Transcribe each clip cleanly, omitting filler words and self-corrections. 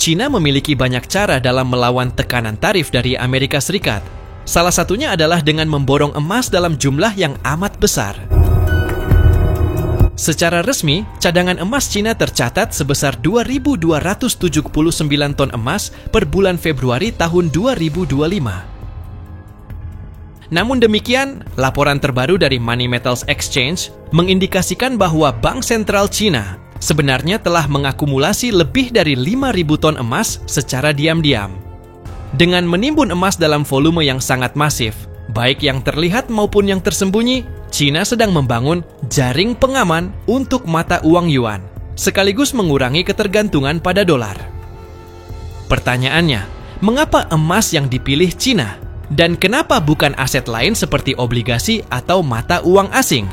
China memiliki banyak cara dalam melawan tekanan tarif dari Amerika Serikat. Salah satunya adalah dengan memborong emas dalam jumlah yang amat besar. Secara resmi, cadangan emas China tercatat sebesar 2.279 ton emas per bulan Februari tahun 2025. Namun demikian, laporan terbaru dari Money Metals Exchange mengindikasikan bahwa Bank Sentral China sebenarnya telah mengakumulasi lebih dari 5.000 ton emas secara diam-diam. Dengan menimbun emas dalam volume yang sangat masif, baik yang terlihat maupun yang tersembunyi, China sedang membangun jaring pengaman untuk mata uang yuan, sekaligus mengurangi ketergantungan pada dolar. Pertanyaannya, mengapa emas yang dipilih China? Dan kenapa bukan aset lain seperti obligasi atau mata uang asing?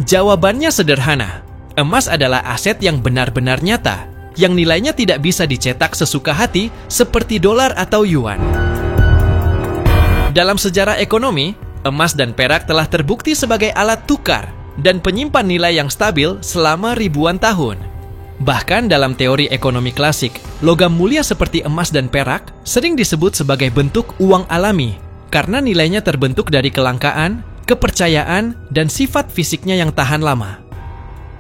Jawabannya sederhana. Emas adalah aset yang benar-benar nyata, yang nilainya tidak bisa dicetak sesuka hati seperti dolar atau yuan. Dalam sejarah ekonomi, emas dan perak telah terbukti sebagai alat tukar dan penyimpan nilai yang stabil selama ribuan tahun. Bahkan dalam teori ekonomi klasik, logam mulia seperti emas dan perak sering disebut sebagai bentuk uang alami karena nilainya terbentuk dari kelangkaan, kepercayaan, dan sifat fisiknya yang tahan lama.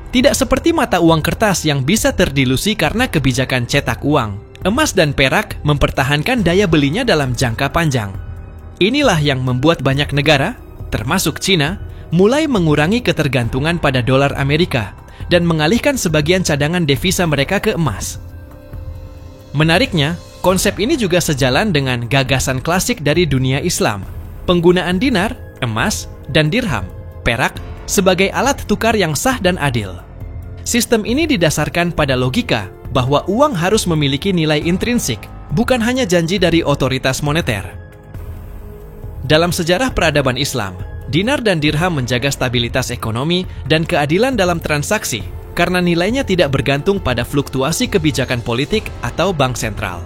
Tidak seperti mata uang kertas yang bisa terdilusi karena kebijakan cetak uang, emas dan perak mempertahankan daya belinya dalam jangka panjang. Inilah yang membuat banyak negara, termasuk China, mulai mengurangi ketergantungan pada dolar Amerika dan mengalihkan sebagian cadangan devisa mereka ke emas. Menariknya, konsep ini juga sejalan dengan gagasan klasik dari dunia Islam, penggunaan dinar, emas, dan dirham, perak, sebagai alat tukar yang sah dan adil. Sistem ini didasarkan pada logika bahwa uang harus memiliki nilai intrinsik, bukan hanya janji dari otoritas moneter. Dalam sejarah peradaban Islam, dinar dan dirham menjaga stabilitas ekonomi dan keadilan dalam transaksi karena nilainya tidak bergantung pada fluktuasi kebijakan politik atau bank sentral.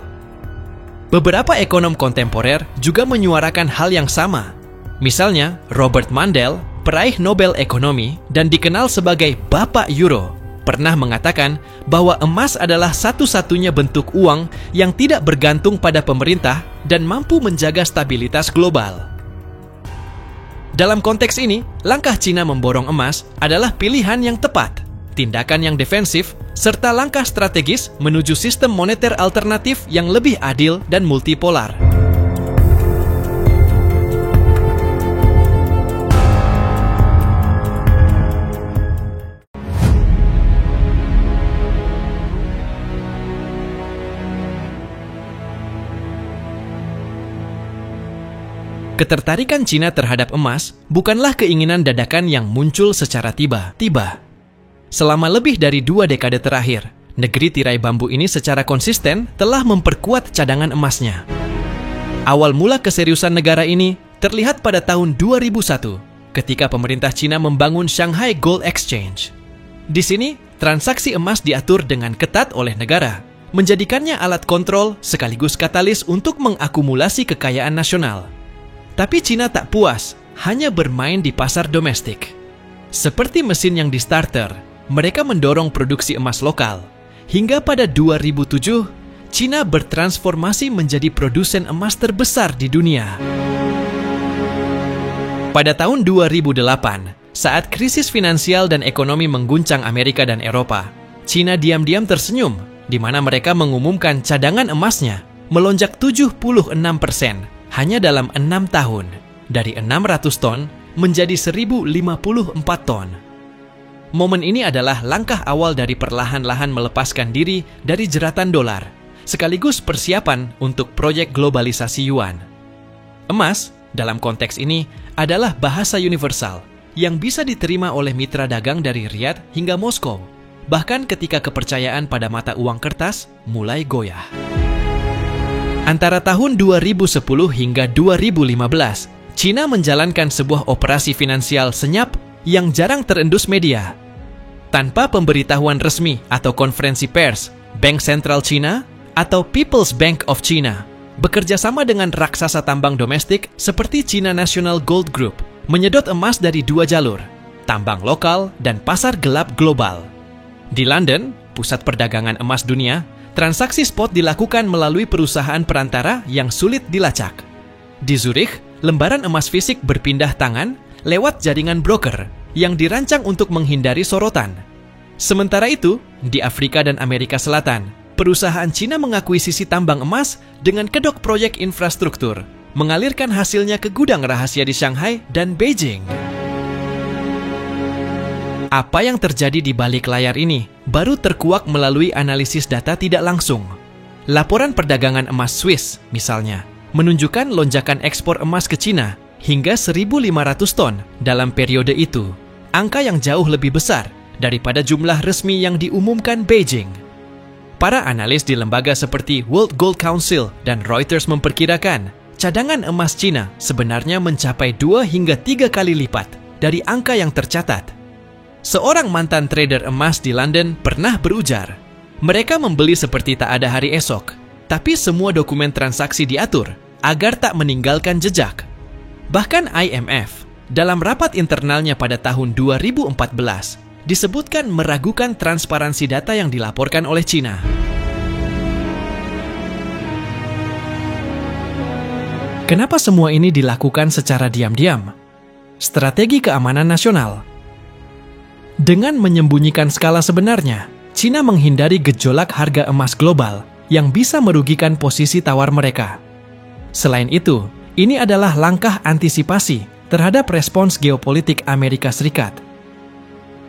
Beberapa ekonom kontemporer juga menyuarakan hal yang sama. Misalnya, Robert Mundell, peraih Nobel Ekonomi dan dikenal sebagai Bapak Euro, pernah mengatakan bahwa emas adalah satu-satunya bentuk uang yang tidak bergantung pada pemerintah dan mampu menjaga stabilitas global. Dalam konteks ini, langkah China memborong emas adalah pilihan yang tepat, tindakan yang defensif, serta langkah strategis menuju sistem moneter alternatif yang lebih adil dan multipolar. Ketertarikan China terhadap emas bukanlah keinginan dadakan yang muncul secara tiba-tiba. Selama lebih dari 2 dekade terakhir, negeri tirai bambu ini secara konsisten telah memperkuat cadangan emasnya. Awal mula keseriusan negara ini terlihat pada tahun 2001, ketika pemerintah China membangun Shanghai Gold Exchange. Di sini, transaksi emas diatur dengan ketat oleh negara, menjadikannya alat kontrol sekaligus katalis untuk mengakumulasi kekayaan nasional. Tapi China tak puas hanya bermain di pasar domestik. Seperti mesin yang di-starter, mereka mendorong produksi emas lokal. Hingga pada 2007, China bertransformasi menjadi produsen emas terbesar di dunia. Pada tahun 2008, saat krisis finansial dan ekonomi mengguncang Amerika dan Eropa, China diam-diam tersenyum, di mana mereka mengumumkan cadangan emasnya melonjak 76% hanya dalam 6 tahun, dari 600 ton menjadi 1.054 ton. Momen ini adalah langkah awal dari perlahan-lahan melepaskan diri dari jeratan dolar, sekaligus persiapan untuk proyek globalisasi yuan. Emas, dalam konteks ini, adalah bahasa universal yang bisa diterima oleh mitra dagang dari Riyadh hingga Moskow, bahkan ketika kepercayaan pada mata uang kertas mulai goyah. Antara tahun 2010 hingga 2015, China menjalankan sebuah operasi finansial senyap yang jarang terendus media. Tanpa pemberitahuan resmi atau konferensi pers, Bank Sentral China atau People's Bank of China bekerja sama dengan raksasa tambang domestik seperti China National Gold Group menyedot emas dari 2 jalur, tambang lokal dan pasar gelap global. Di London, pusat perdagangan emas dunia, transaksi spot dilakukan melalui perusahaan perantara yang sulit dilacak. Di Zurich, lembaran emas fisik berpindah tangan lewat jaringan broker yang dirancang untuk menghindari sorotan. Sementara itu, di Afrika dan Amerika Selatan, perusahaan Cina mengakuisisi tambang emas dengan kedok proyek infrastruktur, mengalirkan hasilnya ke gudang rahasia di Shanghai dan Beijing. Apa yang terjadi di balik layar ini baru terkuak melalui analisis data tidak langsung. Laporan perdagangan emas Swiss, misalnya, menunjukkan lonjakan ekspor emas ke Cina hingga 1.500 ton dalam periode itu, angka yang jauh lebih besar daripada jumlah resmi yang diumumkan Beijing. Para analis di lembaga seperti World Gold Council dan Reuters memperkirakan cadangan emas Cina sebenarnya mencapai 2 hingga 3 kali lipat dari angka yang tercatat. Seorang mantan trader emas di London pernah berujar, mereka membeli seperti tak ada hari esok, tapi semua dokumen transaksi diatur agar tak meninggalkan jejak. Bahkan IMF, dalam rapat internalnya pada tahun 2014, disebutkan meragukan transparansi data yang dilaporkan oleh Cina. Kenapa semua ini dilakukan secara diam-diam? Strategi keamanan nasional. Dengan menyembunyikan skala sebenarnya, Cina menghindari gejolak harga emas global yang bisa merugikan posisi tawar mereka. Selain itu, ini adalah langkah antisipasi terhadap respons geopolitik Amerika Serikat.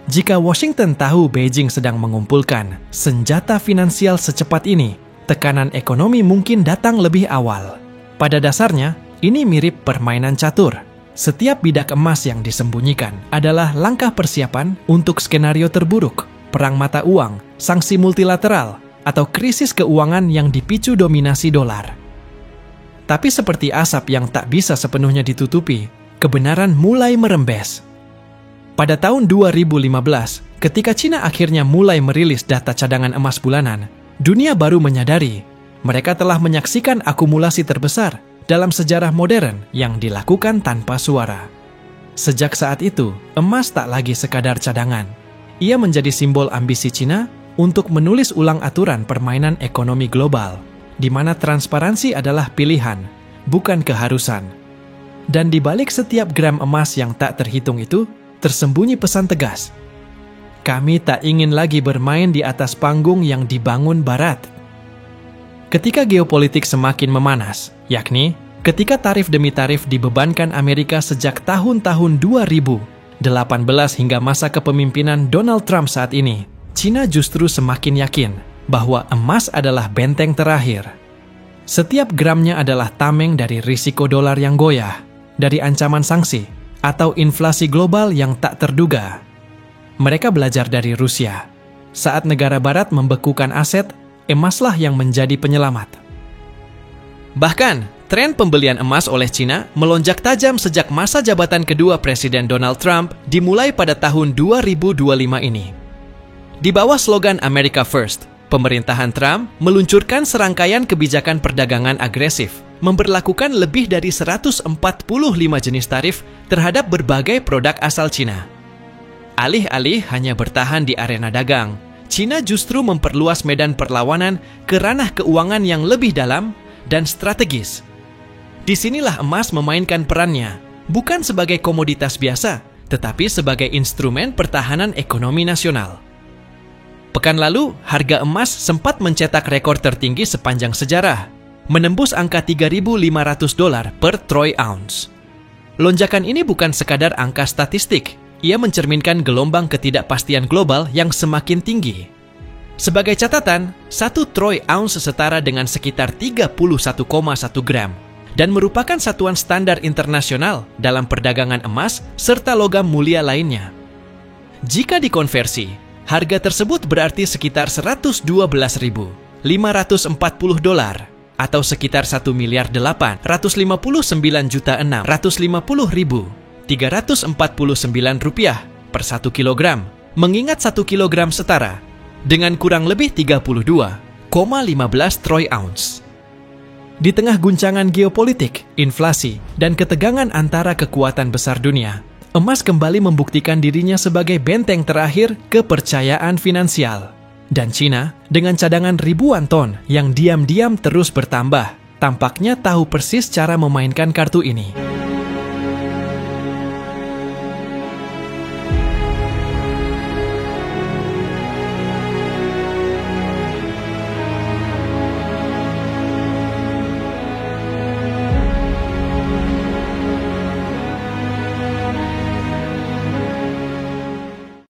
Jika Washington tahu Beijing sedang mengumpulkan senjata finansial secepat ini, tekanan ekonomi mungkin datang lebih awal. Pada dasarnya, ini mirip permainan catur. Setiap bidak emas yang disembunyikan adalah langkah persiapan untuk skenario terburuk, perang mata uang, sanksi multilateral, atau krisis keuangan yang dipicu dominasi dolar. Tapi seperti asap yang tak bisa sepenuhnya ditutupi, kebenaran mulai merembes. Pada tahun 2015, ketika Cina akhirnya mulai merilis data cadangan emas bulanan, dunia baru menyadari mereka telah menyaksikan akumulasi terbesar dalam sejarah modern yang dilakukan tanpa suara. Sejak saat itu, emas tak lagi sekadar cadangan. Ia menjadi simbol ambisi Cina untuk menulis ulang aturan permainan ekonomi global, di mana transparansi adalah pilihan, bukan keharusan. Dan di balik setiap gram emas yang tak terhitung itu, tersembunyi pesan tegas. Kami tak ingin lagi bermain di atas panggung yang dibangun Barat. Ketika geopolitik semakin memanas, yakni ketika tarif demi tarif dibebankan Amerika sejak tahun-tahun 2018 hingga masa kepemimpinan Donald Trump saat ini, Cina justru semakin yakin bahwa emas adalah benteng terakhir. Setiap gramnya adalah tameng dari risiko dolar yang goyah, dari ancaman sanksi, atau inflasi global yang tak terduga. Mereka belajar dari Rusia. Saat negara barat membekukan aset, emaslah yang menjadi penyelamat. Bahkan, tren pembelian emas oleh Cina melonjak tajam sejak masa jabatan kedua Presiden Donald Trump dimulai pada tahun 2025 ini. Di bawah slogan America First, pemerintahan Trump meluncurkan serangkaian kebijakan perdagangan agresif, memberlakukan lebih dari 145 jenis tarif terhadap berbagai produk asal Cina. Alih-alih hanya bertahan di arena dagang, Cina justru memperluas medan perlawanan ke ranah keuangan yang lebih dalam dan strategis. Disinilah emas memainkan perannya, bukan sebagai komoditas biasa, tetapi sebagai instrumen pertahanan ekonomi nasional. Pekan lalu, harga emas sempat mencetak rekor tertinggi sepanjang sejarah, menembus angka $3.500 per troy ounce. Lonjakan ini bukan sekadar angka statistik, ia mencerminkan gelombang ketidakpastian global yang semakin tinggi. Sebagai catatan, 1 troy ounce setara dengan sekitar 31,1 gram dan merupakan satuan standar internasional dalam perdagangan emas serta logam mulia lainnya. Jika dikonversi, harga tersebut berarti sekitar $112.540 atau sekitar $1.659.650.349 per 1 kilogram, mengingat 1 kilogram setara dengan kurang lebih 32,15 troy ounce. Di tengah guncangan geopolitik, inflasi, dan ketegangan antara kekuatan besar dunia, emas kembali membuktikan dirinya sebagai benteng terakhir kepercayaan finansial. Dan Cina, dengan cadangan ribuan ton yang diam-diam terus bertambah, tampaknya tahu persis cara memainkan kartu ini.